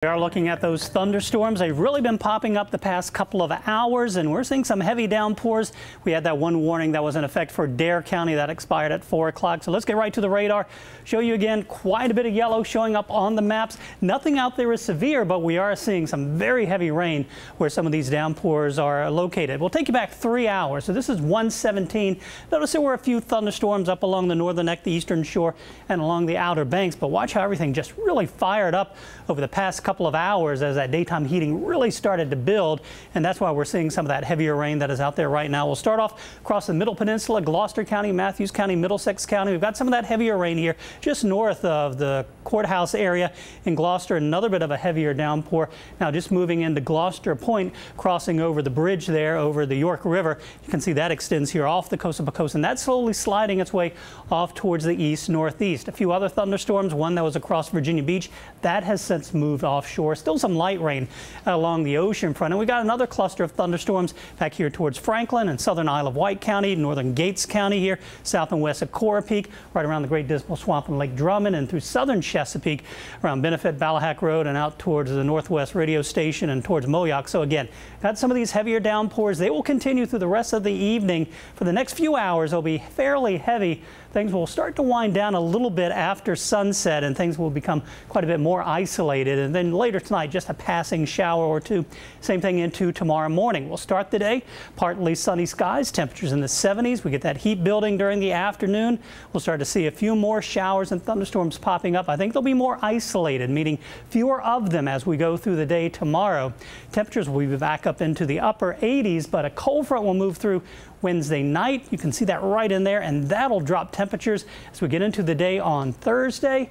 We are looking at those thunderstorms. They've really been popping up the past couple of hours, and we're seeing some heavy downpours. We had that one warning that was in effect for Dare County that expired at 4 o'clock. So let's get right to the radar. Show you again quite a bit of yellow showing up on the maps. Nothing out there is severe, but we are seeing some very heavy rain where some of these downpours are located. We'll take you back 3 hours. So this is 1:17. Notice there were a few thunderstorms up along the northern neck, the eastern shore, and along the outer banks. But watch how everything just really fired up over the past couple of hours as that daytime heating really started to build, and that's why we're seeing some of that heavier rain that is out there right now. We'll start off across the Middle Peninsula, Gloucester County, Matthews County, Middlesex County. We've got some of that heavier rain here just north of the courthouse area in Gloucester. Another bit of a heavier downpour. Now just moving into Gloucester Point, crossing over the bridge there over the York River. You can see that extends here off the coast of Pocosin, and that's slowly sliding its way off towards the east-northeast. A few other thunderstorms, one that was across Virginia Beach, that has since moved offshore. Still some light rain along the ocean front, and we got another cluster of thunderstorms back here towards Franklin and southern Isle of Wight County, northern Gates County here, south and west of Coral Peak, right around the Great Dismal Swamp and Lake Drummond, and through southern Chesapeake around Benefit, Ballahack Road, and out towards the Northwest Radio Station and towards Moyock. So again, got some of these heavier downpours. They will continue through the rest of the evening. For the next few hours, they'll be fairly heavy. Things will start to wind down a little bit after sunset, and things will become quite a bit more isolated. And then later tonight, just a passing shower or two. Same thing into tomorrow morning. We'll start the day partly sunny skies, temperatures in the 70s. We get that heat building during the afternoon. We'll start to see a few more showers and thunderstorms popping up. I think they'll be more isolated, meaning fewer of them as we go through the day tomorrow. Temperatures will be back up into the upper 80s, but a cold front will move through Wednesday night. You can see that right in there, and that'll drop temperatures as we get into the day on Thursday.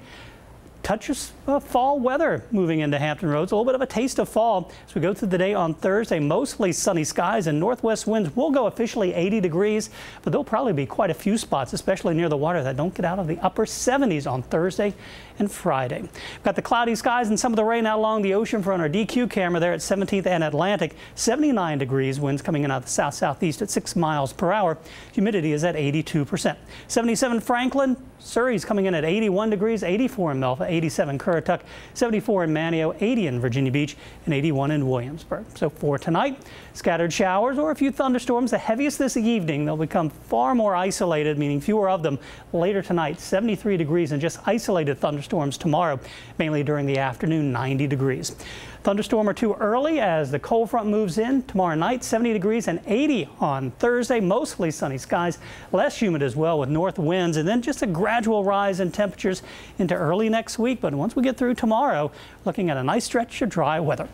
Touches of fall weather moving into Hampton Roads. A little bit of a taste of fall as we go through the day on Thursday. Mostly sunny skies, and northwest winds will go officially 80 degrees, but there'll probably be quite a few spots, especially near the water, that don't get out of the upper 70s on Thursday and Friday. Got the cloudy skies and some of the rain out along the ocean front. Our DQ camera there at 17th and Atlantic. 79 degrees, winds coming in out of the south-southeast at 6 miles per hour. Humidity is at 82%. 77 Franklin. Surrey's coming in at 81 degrees, 84 in Melfa, 87 Currituck, 74 in Manteo, 80 in Virginia Beach, and 81 in Williamsburg. So for tonight, scattered showers or a few thunderstorms. The heaviest this evening. They'll become far more isolated, meaning fewer of them later tonight. 73 degrees and just isolated thunderstorms tomorrow, mainly during the afternoon, 90 degrees. Thunderstorm or two early as the cold front moves in. Tomorrow night, 70 degrees and 80 on Thursday. Mostly sunny skies, less humid as well with north winds, and then just a gradual rise in temperatures into early next week. But once we get through tomorrow, looking at a nice stretch of dry weather.